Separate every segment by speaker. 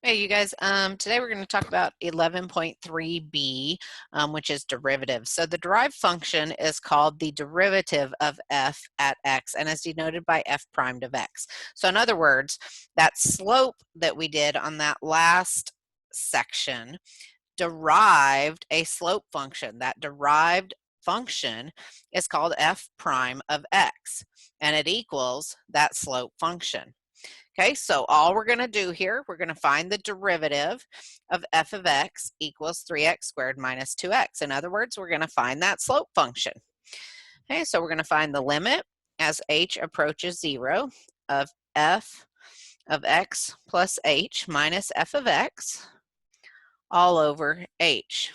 Speaker 1: Hey, you guys, today we're going to talk about 11.3b, which is derivatives. So the derived function is called the derivative of f at x and is denoted by f primed of x. So in other words, that slope that we did on that last section derived a slope function. That derived function is called f prime of x, and it equals that slope function. Okay, so all we're going to do here, we're going to find the derivative of f of x equals 3x squared minus 2x. In other words, we're going to find that slope function. Okay, so we're going to find the limit as h approaches 0 of f of x plus h minus f of x all over h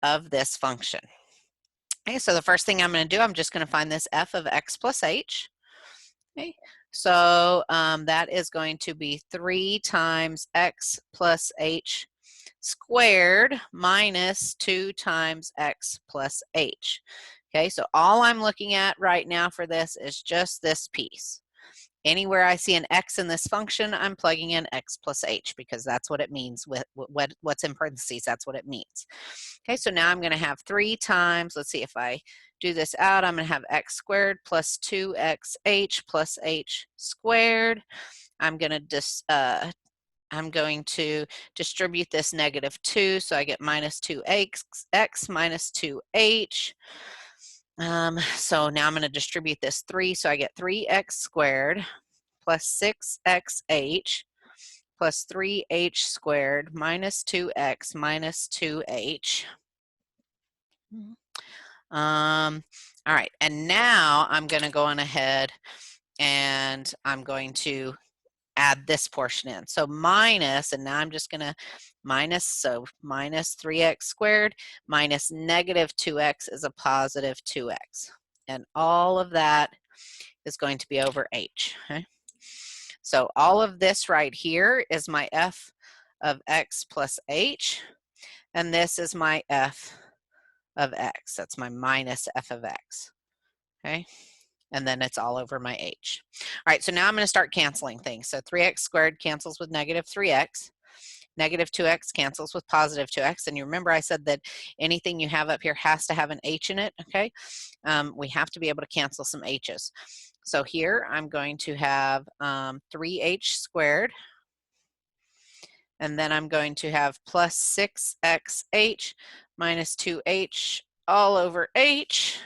Speaker 1: of this function. Okay, so the first thing I'm going to do, I'm just going to find this f of x plus h. Okay, so that is going to be 3 times x plus h squared minus 2 times x plus h. Okay, so all I'm looking at right now for this is just this piece. Anywhere I see an x in this function, I'm plugging in x plus h because that's what it means with what's in parentheses. That's what it means. Okay, so now I'm going to have 3 times, let's see if I do this out, I'm going to have x squared plus 2xh plus h squared. I'm going to distribute this negative 2, so I get minus 2x minus 2h. So now I'm going to distribute this 3, so I get 3x squared plus 6xh plus 3h squared minus 2x minus 2h. All right, and now I'm going to go on ahead and I'm going to add this portion in. So minus, and now I'm just going to minus, so minus 3x squared minus negative 2x is a positive 2x. And all of that is going to be over h. Okay? So all of this right here is my f of x plus h, and this is my f of x. That's my minus f of x. Okay? And then it's all over my h. All right, so now I'm going to start canceling things. So 3x squared cancels with negative 3x. Negative 2x cancels with positive 2x. And you remember I said that anything you have up here has to have an h in it, okay? We have to be able to cancel some h's. So here I'm going to have 3h squared. And then I'm going to have plus 6xh minus 2h all over h.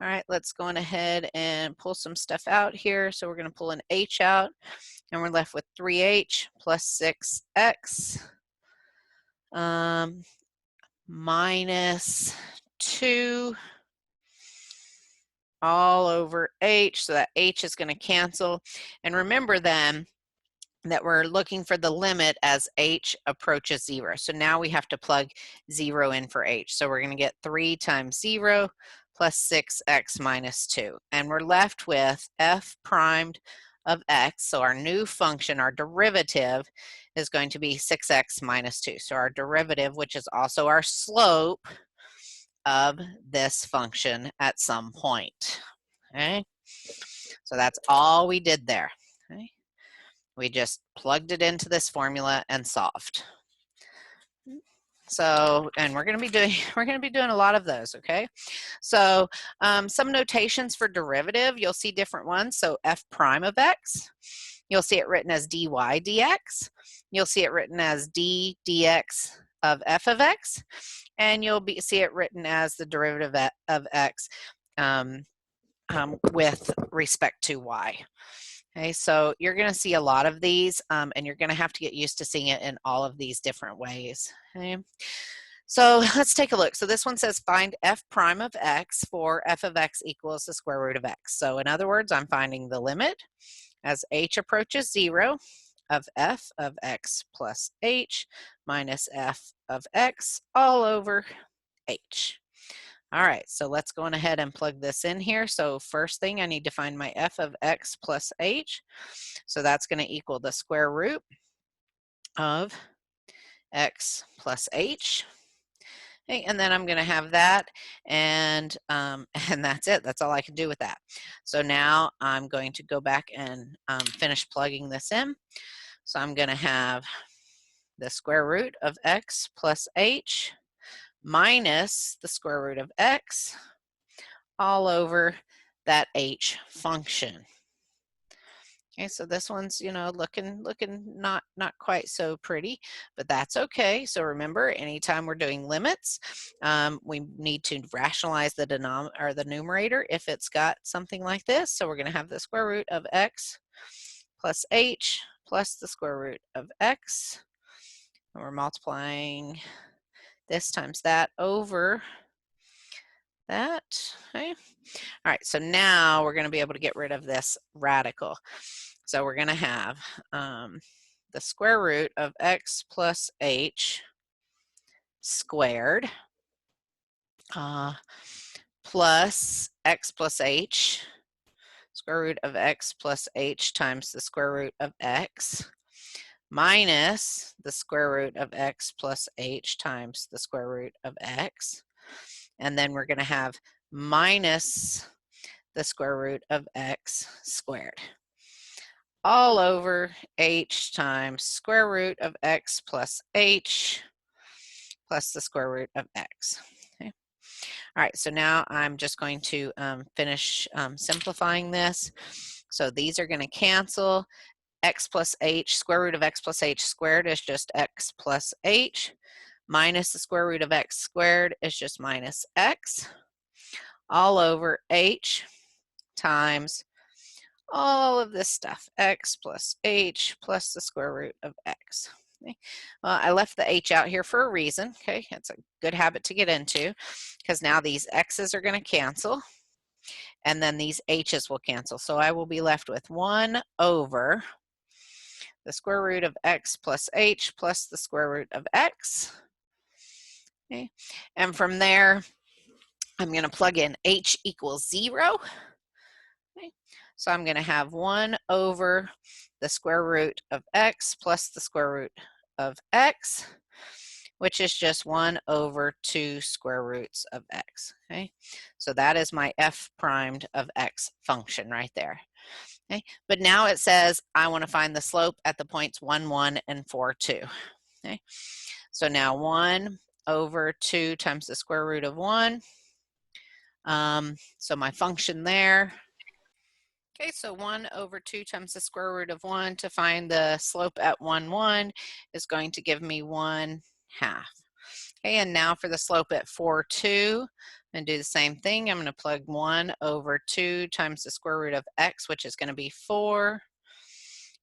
Speaker 1: All right, let's go on ahead and pull some stuff out here. So we're going to pull an h out, and we're left with 3h plus 6x minus 2 all over h. So that h is going to cancel. And remember then that we're looking for the limit as h approaches 0. So now we have to plug 0 in for h. So we're going to get 3 times 0 plus 6x minus 2. And we're left with f primed of x. So our new function, our derivative, is going to be 6x minus 2. So our derivative, which is also our slope of this function at some point. Okay? So that's all we did there. Okay? We just plugged it into this formula and solved. So, and we're going to be doing a lot of those, okay? So, some notations for derivative, you'll see different ones. So, f prime of x, you'll see it written as dy dx. You'll see it written as d dx of f of x, and you'll see it written as the derivative of x with respect to y. Okay, so you're going to see a lot of these, and you're going to have to get used to seeing it in all of these different ways. Okay, so let's take a look. So this one says find f prime of x for f of x equals the square root of x. So in other words, I'm finding the limit as h approaches 0 of f of x plus h minus f of x all over h. All right, so let's go on ahead and plug this in here. So first thing, I need to find my f of x plus h. So that's going to equal the square root of x plus h. Okay, and then I'm going to have that, and that's it. That's all I can do with that. So now I'm going to go back and finish plugging this in. So I'm going to have the square root of x plus h minus the square root of x all over that h function. Okay, so this one's, looking not quite so pretty, but that's okay. So remember, anytime we're doing limits, we need to rationalize the denominator or the numerator if it's got something like this. So we're going to have the square root of x plus h plus the square root of x. And we're multiplying this times that over that. Okay. All right, so now we're going to be able to get rid of this radical. So we're going to have the square root of x plus h squared plus x plus h, square root of x plus h times the square root of x minus the square root of x plus h times the square root of x. And then we're going to have minus the square root of x squared all over h times square root of x plus h plus the square root of x. Okay. All right, so now I'm just going to finish simplifying this. So these are going to cancel. X plus h, square root of x plus h squared is just x plus h, minus the square root of x squared is just minus x, all over h times all of this stuff, x plus h plus the square root of x. Okay. Well, I left the h out here for a reason. Okay, it's a good habit to get into because now these x's are going to cancel and then these h's will cancel. So I will be left with 1 over the square root of x plus h plus the square root of x. Okay. And from there, I'm going to plug in h equals 0. Okay. So I'm going to have 1 over the square root of x plus the square root of x, which is just 1 over 2 square roots of x. Okay, so that is my f primed of x function right there. Okay, but now it says I want to find the slope at the points 1, 1, and 4, 2. Okay, so now 1 over 2 times the square root of 1. So my function there. Okay, so 1 over 2 times the square root of 1 to find the slope at 1, 1 is going to give me 1/2. Okay, and now for the slope at 4, 2, I'm going to do the same thing. I'm going to plug 1 over 2 times the square root of x, which is going to be 4,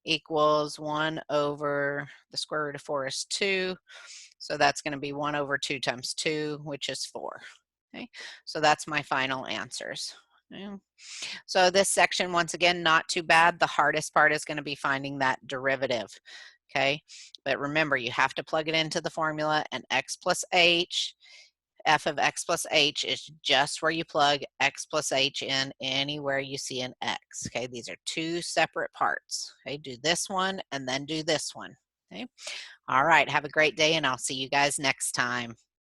Speaker 1: equals 1 over the square root of 4 is 2. So that's going to be 1 over 2 times 2, which is 4. Okay, so that's my final answers. Okay. So this section, once again, not too bad. The hardest part is going to be finding that derivative. Okay, but remember, you have to plug it into the formula, and x plus h, f of x plus h is just where you plug x plus h in anywhere you see an x. Okay, these are two separate parts. Okay, do this one and then do this one. Okay, all right, have a great day, and I'll see you guys next time.